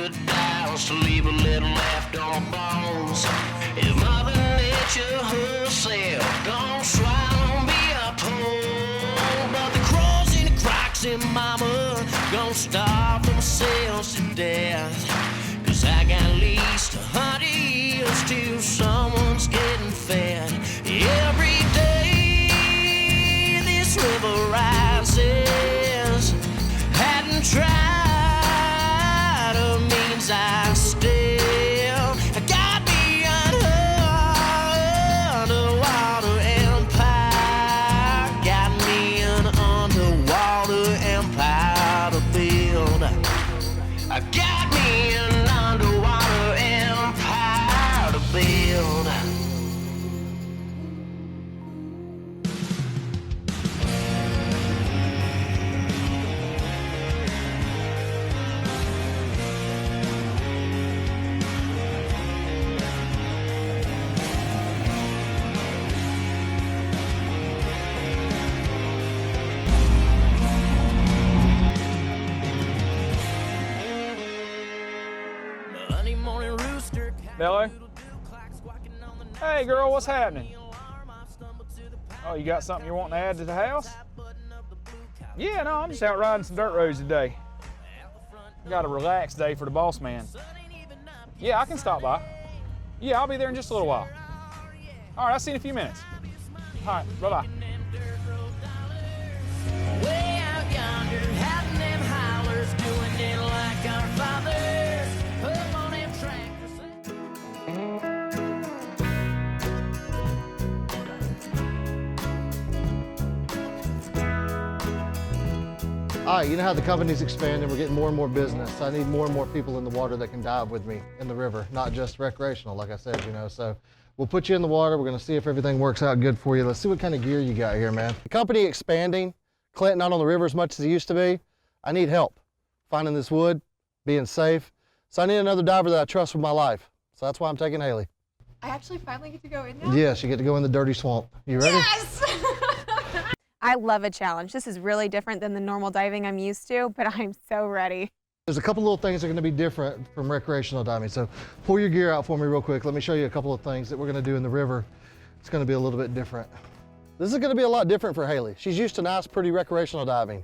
good dials to leave a little left on bones. If Mother Nature herself don't swallow me up whole, but the crows and the crocs and mama gonna starve themselves to death. 'Cause I got at least 100 years till someone's getting fed. Every day this river rises. Hadn't tried a means I still got me an underwater empire. Got me an underwater empire to build. I got me an underwater empire to build. Mello? Hey girl, what's happening? Oh, you got something you're wanting to add to the house? Yeah, no, I'm just out riding some dirt roads today. Got a relaxed day for the boss man. Yeah, I can stop by. Yeah, I'll be there in just a little while. All right, I'll see you in a few minutes. All right, bye-bye. Way out yonder, having them howlers, doing it like our fathers. Up on them tractors. All right, you know how the company's expanding, we're getting more and more business. I need more and more people in the water that can dive with me in the river, not just recreational, like I said, you know. So we'll put you in the water, we're gonna see if everything works out good for you. Let's see what kind of gear you got here, man. The company expanding, Clint not on the river as much as he used to be. I need help finding this wood, being safe. So I need another diver that I trust with my life. So that's why I'm taking Haley. I actually finally get to go in now? Yes, you get to go in the dirty swamp. You ready? Yes! I love a challenge. This is really different than the normal diving I'm used to, but I'm so ready. There's a couple little things that are going to be different from recreational diving. So pull your gear out for me real quick. Let me show you a couple of things that we're going to do in the river. It's going to be a little bit different. This is going to be a lot different for Haley. She's used to nice, pretty recreational diving.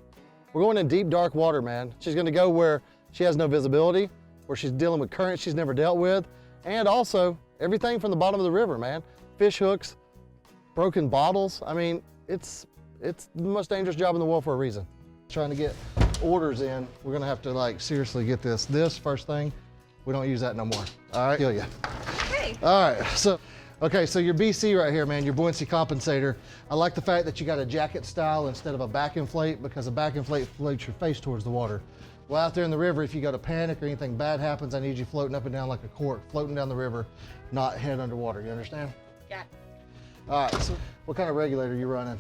We're going in deep, dark water, man. She's going to go where she has no visibility, where she's dealing with currents she's never dealt with, and also everything from the bottom of the river, man. Fish hooks, broken bottles. I mean, it's the most dangerous job in the world for a reason. Trying to get orders in, we're gonna have to like seriously get this. This first thing, we don't use that no more. All right, kill ya. Hey. All right, so your BC right here, man, your buoyancy compensator. I like the fact that you got a jacket style instead of a back inflate, because a back inflate floats your face towards the water. Well, out there in the river, if you got a panic or anything bad happens, I need you floating up and down like a cork, floating down the river, not head underwater, you understand? Yeah. All right, so what kind of regulator are you running?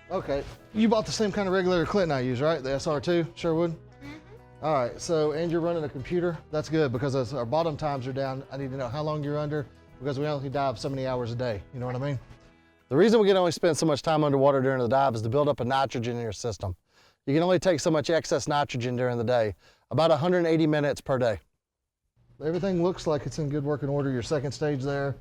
Okay, you bought the same kind of regulator Clint and I use, right? The SR2, Sherwood? Mm-hmm. All right, so, and you're running a computer? That's good, because as our bottom times are down, I need to know how long you're under, because we only dive so many hours a day, you know what I mean? The reason we can only spend so much time underwater during the dive is to build up a nitrogen in your system. You can only take so much excess nitrogen during the day, about 180 minutes per day. Everything looks like it's in good working order. Your second stage there.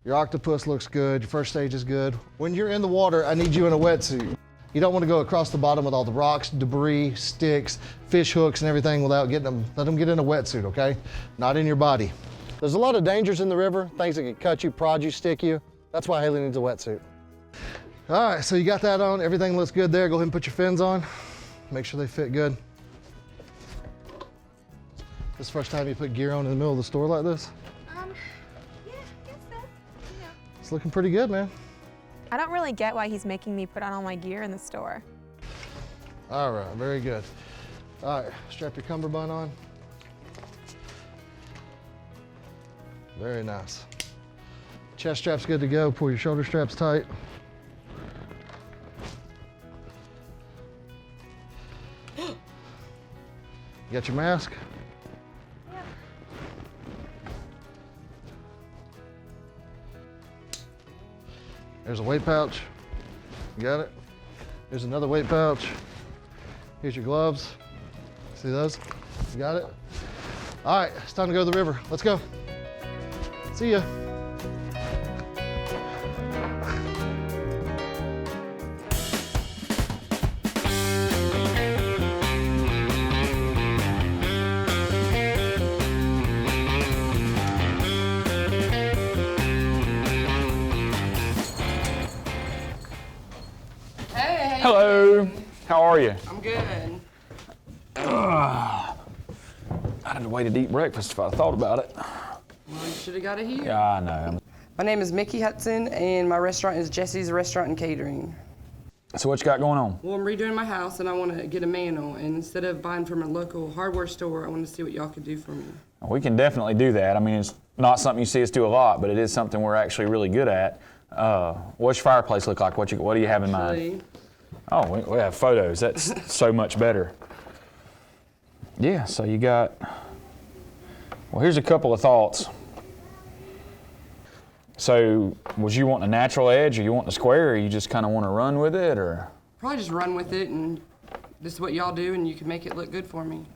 Your octopus looks good, your first stage is good. When you're in the water, I need you in a wetsuit. You don't want to go across the bottom with all the rocks, debris, sticks, fish hooks and everything without getting them, let them get in a wetsuit, okay? Not in your body. There's a lot of dangers in the river, things that can cut you, prod you, stick you. That's why Haley needs a wetsuit. All right, so you got that on, everything looks good there. Go ahead and put your fins on. Make sure they fit good. This is the first time you put gear on in the middle of the store like this? Yeah, I guess so. Yeah. It's looking pretty good, man. I don't really get why he's making me put on all my gear in the store. All right, very good. All right, strap your cummerbund on. Very nice. Chest strap's good to go. Pull your shoulder straps tight. You got your mask? Yep. There's a weight pouch. You got it? There's another weight pouch. Here's your gloves. See those? You got it? All right, it's time to go to the river. Let's go. See ya. Hey. Hello. How are you? I'm good. I'd have waited to eat breakfast if I thought about it. Well, you should have got it here. Yeah, I know. My name is Mikki Hudson, and my restaurant is Jesse's Restaurant and Catering. So what you got going on? Well, I'm redoing my house, and I want to get a mantel. And instead of buying from a local hardware store, I want to see what y'all could do for me. We can definitely do that. I mean, it's not something you see us do a lot, but it is something we're actually really good at. What's your fireplace look like? What do you have in mind? Actually, Oh, we have photos. That's so much better. Yeah, so you got, well, here's a couple of thoughts. So, was you wanting a natural edge, or you want a square, or you just kind of want to run with it, or? probably just run with it, and this is what y'all do, and you can make it look good for me.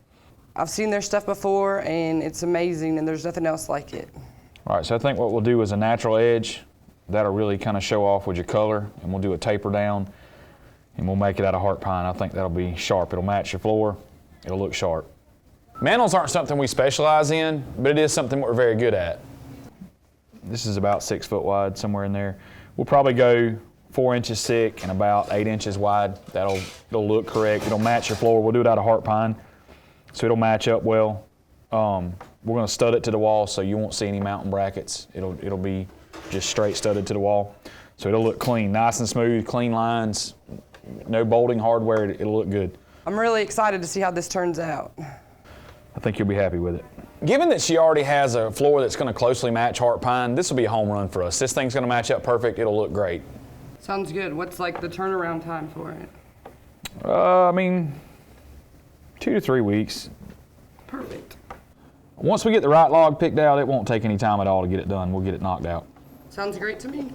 I've seen their stuff before, and it's amazing, and there's nothing else like it. All right, so I think what we'll do is a natural edge. That'll really kind of show off with your color, and we'll do a taper down, and we'll make it out of heart pine. I think that'll be sharp. It'll match your floor. It'll look sharp. Mantels aren't something we specialize in, but it is something we're very good at. This is about 6 foot wide, somewhere in there. We'll probably go 4 inches thick and about 8 inches wide. It'll look correct. It'll match your floor. We'll do it out of heart pine, so it'll match up well. We're gonna stud it to the wall, so you won't see any mounting brackets. It'll be just straight studded to the wall. So it'll look clean, nice and smooth, clean lines, no bolting hardware. It'll look good. I'm really excited to see how this turns out. I think you'll be happy with it. Given that she already has a floor that's going to closely match heart pine, this will be a home run for us. This thing's going to match up perfect. It'll look great. Sounds good. What's like the turnaround time for it? I mean, 2 to 3 weeks. Perfect. Once we get the right log picked out, it won't take any time at all to get it done. We'll get it knocked out. Sounds great to me.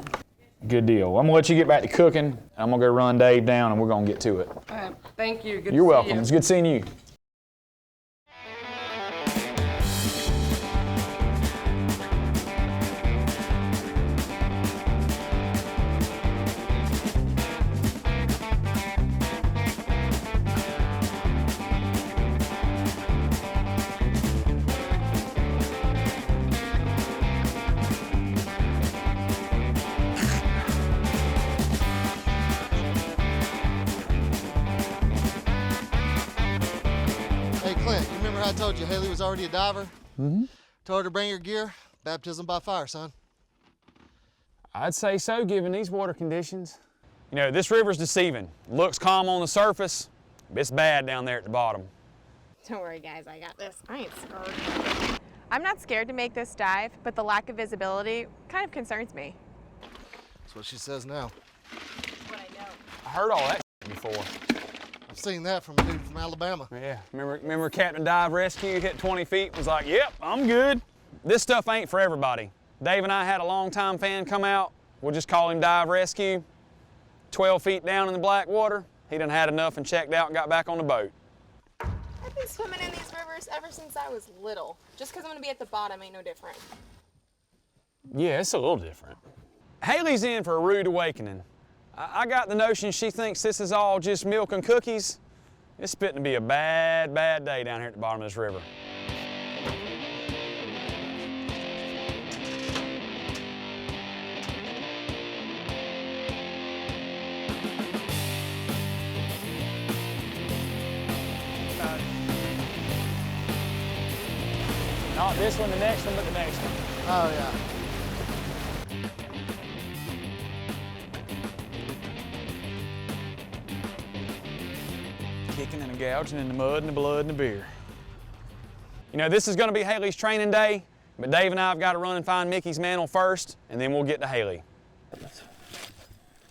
Good deal. I'm going to let you get back to cooking. I'm going to go run Dave down, and we're going to get to it. All right. Thank you. Good You're to see welcome. you. It's good seeing you. Hey, Clint, you remember how I told you Haley was already a diver? Mm-hmm. Told her to bring her gear. Baptism by fire, son. I'd say so, given these water conditions. You know, this river's deceiving. Looks calm on the surface, but it's bad down there at the bottom. Don't worry, guys, I got this. I ain't scared. I'm not scared to make this dive, but the lack of visibility kind of concerns me. That's what she says now. What I know. I heard all that before. I've seen that from a dude from Alabama. Yeah, remember Captain Dive Rescue hit 20 feet, was like, yep, I'm good. This stuff ain't for everybody. Dave and I had a longtime fan come out. We'll just call him Dive Rescue. 12 feet down in the black water. He done had enough and checked out and got back on the boat. I've been swimming in these rivers ever since I was little. Just because I'm going to be at the bottom ain't no different. Yeah, it's a little different. Haley's in for a rude awakening. I got the notion she thinks this is all just milk and cookies. It's fitting to be a bad, bad day down here at the bottom of this river. Not this one, the next one, but the next one. Oh, yeah. Kicking and gouging in the mud and the blood and the beer. You know, this is going to be Haley's training day, but Dave and I have got to run and find Mickey's mantle first, and then we'll get to Haley.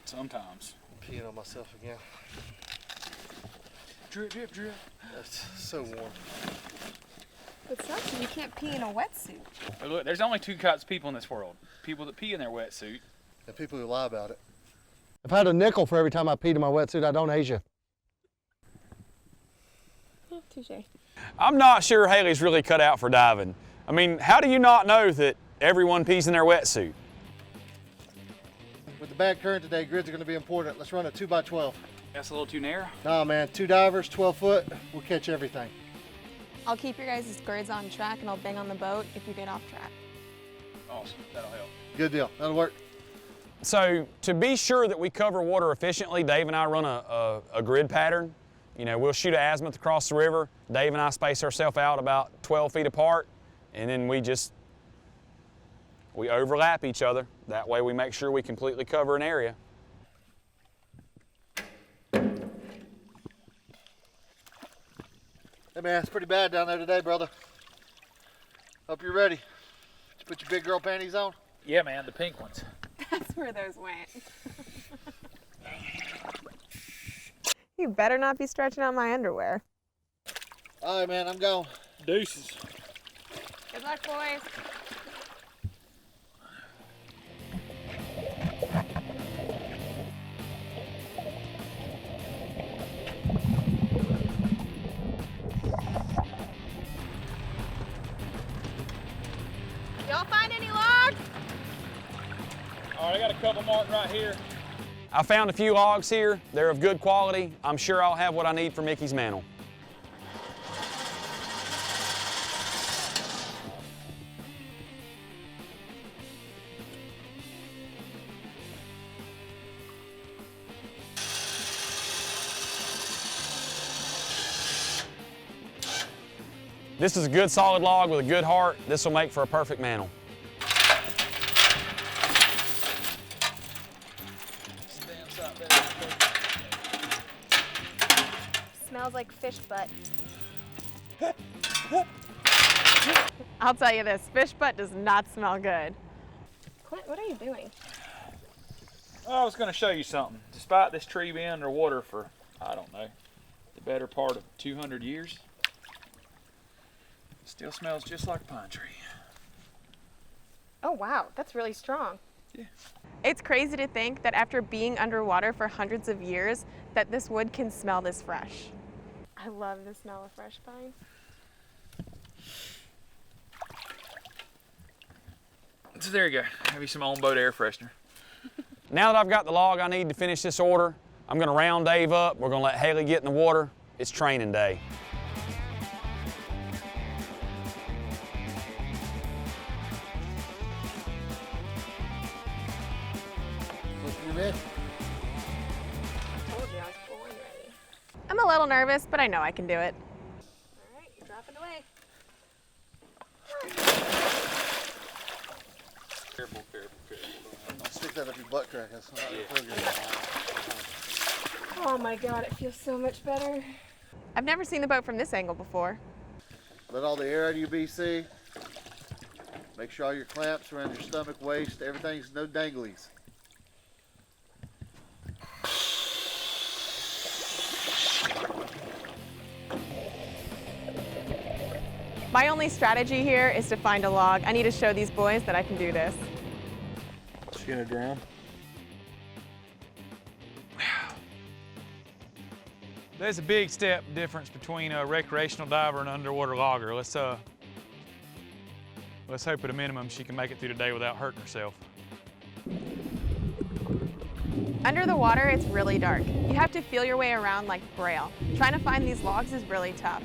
Sometimes. I'm peeing on myself again. Drip, drip, drip. That's so warm. It sucks if you can't pee in a wetsuit. But look, there's only two types of people in this world. People that pee in their wetsuit. And people who lie about it. If I had a nickel for every time I peed in my wetsuit, I'd own Asia. Touche. I'm not sure Haley's really cut out for diving. I mean, how do you not know that everyone pees in their wetsuit? With the bad current today, grids are going to be important. Let's run a 2x12. That's a little too narrow. Nah, man, 2 divers, 12 foot, we'll catch everything. I'll keep your guys' grids on track and I'll bang on the boat if you get off track. Awesome, that'll help. Good deal, that'll work. So to be sure that we cover water efficiently, Dave and I run a grid pattern. You know, we'll shoot an azimuth across the river. Dave and I space ourselves out about 12 feet apart, and then we overlap each other. That way we make sure we completely cover an area. Hey man, it's pretty bad down there today, brother. Hope you're ready. Did you put your big girl panties on? Yeah, man, the pink ones. That's where those went. You better not be stretching out my underwear. All right, man, I'm going. Deuces. Good luck, boys. Y'all find any logs? All right, I got a couple marked right here. I found a few logs here. They're of good quality. I'm sure I'll have what I need for Mikki's mantle. This is a good solid log with a good heart. This will make for a perfect mantle. Smells like fish butt. I'll tell you this, fish butt does not smell good. Clint, what are you doing? I was going to show you something. Despite this tree being underwater for, I don't know, the better part of 200 years, it still smells just like a pine tree. Oh wow, that's really strong. Yeah. It's crazy to think that after being underwater for hundreds of years, that this wood can smell this fresh. I love the smell of fresh pine. So there you go. Have you some on-boat air freshener. Now that I've got the log I need to finish this order, I'm gonna round Dave up. We're gonna let Haley get in the water. It's training day. You ready? I told you I was born ready. I'm a little nervous, but I know I can do it. All right, you're dropping away. Careful, careful, careful. Don't stick that up your butt crack. That's not feel good. Oh my God, it feels so much better. I've never seen the boat from this angle before. Let all the air out of your BC. Make sure all your clamps around your stomach, waist, everything's no danglies. My only strategy here is to find a log. I need to show these boys that I can do this. She's gonna drown. There's a big step difference between a recreational diver and an underwater logger. Let's hope at a minimum she can make it through the day without hurting herself. Under the water, it's really dark. You have to feel your way around like Braille. Trying to find these logs is really tough.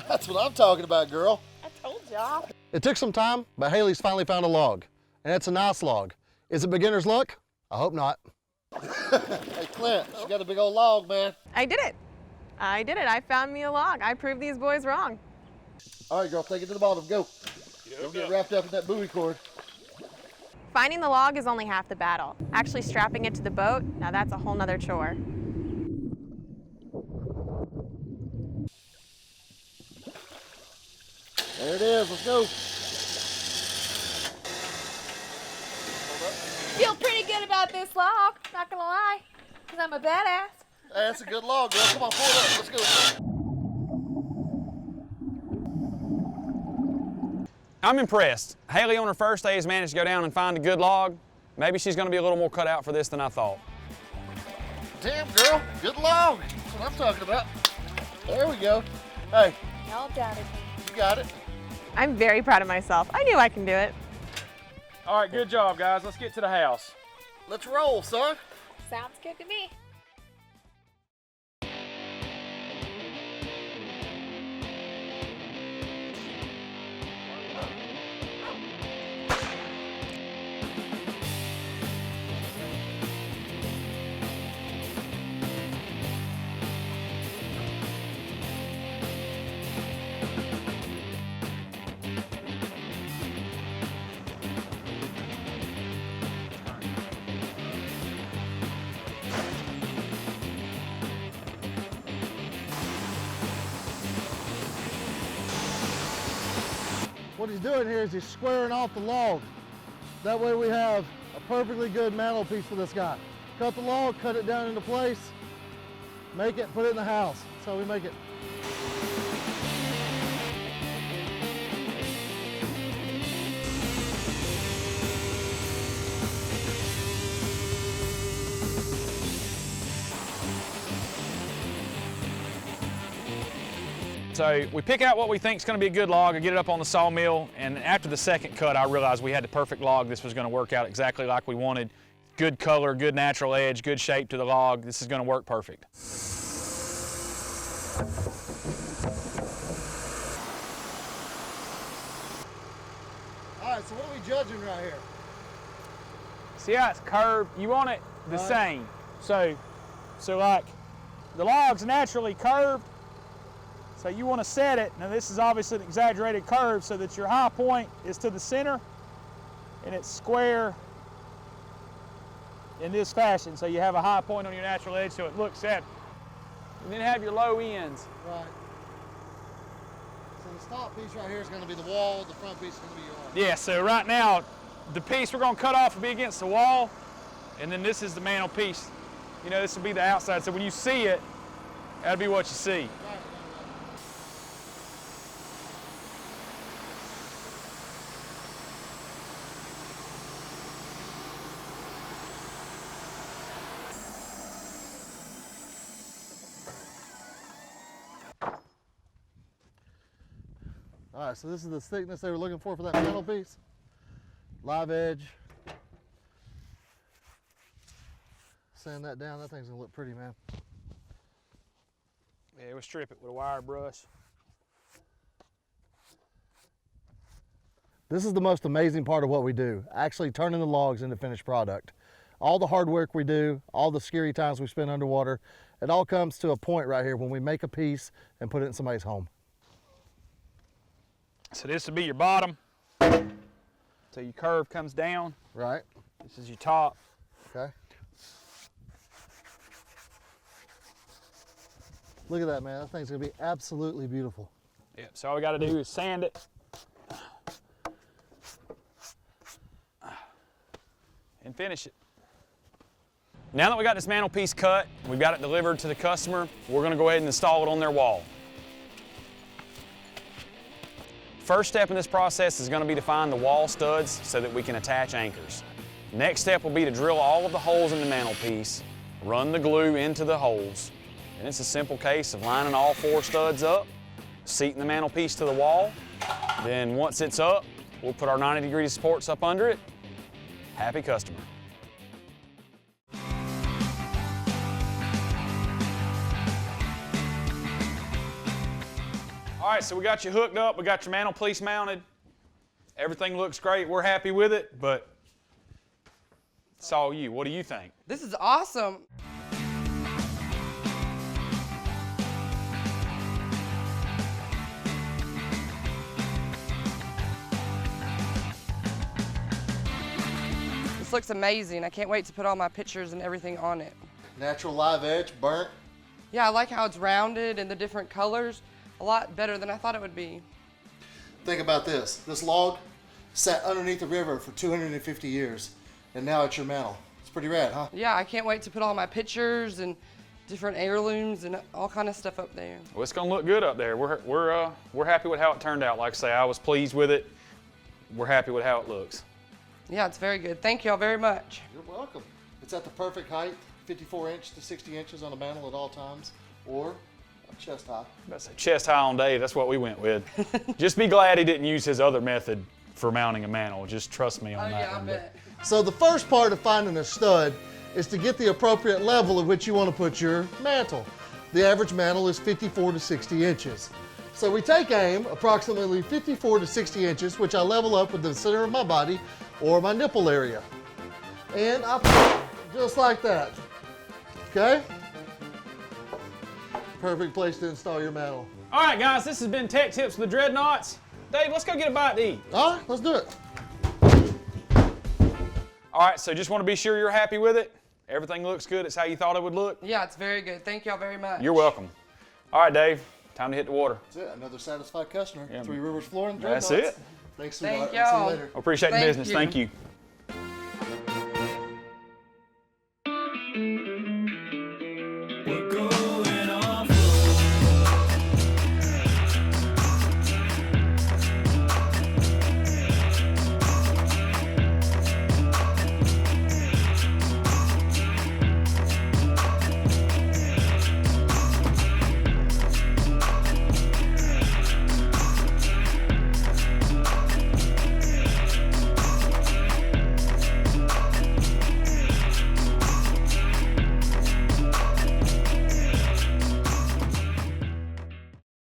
That's what I'm talking about, girl. I told y'all. It took some time, but Haley's finally found a log. And it's a nice log. Is it beginner's luck? I hope not. Hey, Clint, she got a big old log, man. I did it. I did it. I found me a log. I proved these boys wrong. All right, girl, take it to the bottom. Go. Don't get wrapped up in that buoy cord. Finding the log is only half the battle. Actually strapping it to the boat, now that's a whole nother chore. There it is. Let's go. about this log, not gonna lie, because I'm a badass. Hey, that's a good log, girl. Come on, pull it up. Let's go. I'm impressed. Haley on her first day has managed to go down and find a good log. Maybe she's gonna be a little more cut out for this than I thought. Damn, girl. Good log. That's what I'm talking about. There we go. Hey, Y'all doubted me. you got it. I'm very proud of myself. I knew I can do it. All right, good job, guys. Let's get to the house. Let's roll, son. Sounds good to me. What he's doing here is he's squaring off the log. That way we have a perfectly good mantelpiece for this guy. Cut the log, cut it down into place, make it, put it in the house. That's how we make it. So we pick out what we think is going to be a good log, I get it up on the sawmill, and after the second cut, I realized we had the perfect log. This was going to work out exactly like we wanted. Good color, good natural edge, good shape to the log. This is going to work perfect. All right, so what are we judging right here? See how it's curved? You want it the same. So like the log's naturally curved. So you want to set it, now this is obviously an exaggerated curve so that your high point is to the center and it's square in this fashion. So you have a high point on your natural edge so it looks set. And then have your low ends. Right. So the top piece right here is going to be the wall, the front piece is going to be your arm. Yeah, so right now the piece we're going to cut off will be against the wall, and then this is the mantelpiece. You know, this will be the outside. So when you see it, that'll be what you see. Right. All right, so this is the thickness they were looking for that mantelpiece. Live edge. Sand that down, that thing's gonna look pretty, man. Yeah, we'll strip it with a wire brush. This is the most amazing part of what we do, actually turning the logs into finished product. All the hard work we do, all the scary times we spend underwater, it all comes to a point right here when we make a piece and put it in somebody's home. So this will be your bottom. So your curve comes down. Right. This is your top. Okay. Look at that, man. That thing's gonna be absolutely beautiful. Yep, so all we gotta do is sand it. And finish it. Now that we got this mantelpiece cut, we've got it delivered to the customer, we're gonna go ahead and install it on their wall. First step in this process is going to be to find the wall studs so that we can attach anchors. Next step will be to drill all of the holes in the mantelpiece, run the glue into the holes, and it's a simple case of lining all 4 studs up, seating the mantelpiece to the wall. Then once it's up, we'll put our 90-degree supports up under it. Happy customer. All right, so we got you hooked up, we got your mantelpiece mounted. Everything looks great, we're happy with it, but it's all you. What do you think? This is awesome. This looks amazing. I can't wait to put all my pictures and everything on it. Natural live edge, burnt. Yeah, I like how it's rounded and the different colors. A lot better than I thought it would be. Think about this. This log sat underneath the river for 250 years, and now it's your mantle. It's pretty rad, huh? Yeah, I can't wait to put all my pictures and different heirlooms and all kind of stuff up there. Well, it's gonna look good up there. We're happy with how it turned out. Like I say, I was pleased with it. We're happy with how it looks. Yeah, it's very good. Thank y'all very much. You're welcome. It's at the perfect height, 54 inch to 60 inches on the mantle at all times, or chest high. That's a chest high on Dave. That's what we went with. Just be glad he didn't use his other method for mounting a mantle. Just trust me on Oh that yeah, I one. bet. So the first part of finding a stud is to get the appropriate level at which you want to put your mantle. The average mantle is 54 to 60 inches. So we take aim approximately 54 to 60 inches, which I level up with the center of my body or my nipple area. And I put it just like that. Okay? Perfect place to install your mantle. All right, guys, this has been Tech Tips with the Dreadnoughts. Dave, let's go get a bite to eat. All right, let's do it. All right, so just want to be sure you're happy with it. Everything looks good. It's how you thought it would look. Yeah, it's very good. Thank y'all very much. You're welcome. All right, Dave, time to hit the water. That's it. Another satisfied customer. Yeah. 3 Rivers Flooring. That's Dreadnoughts. it. Thanks, Thank sweetheart. I'll see you y'all. later. I appreciate the Thank business. you. Thank you.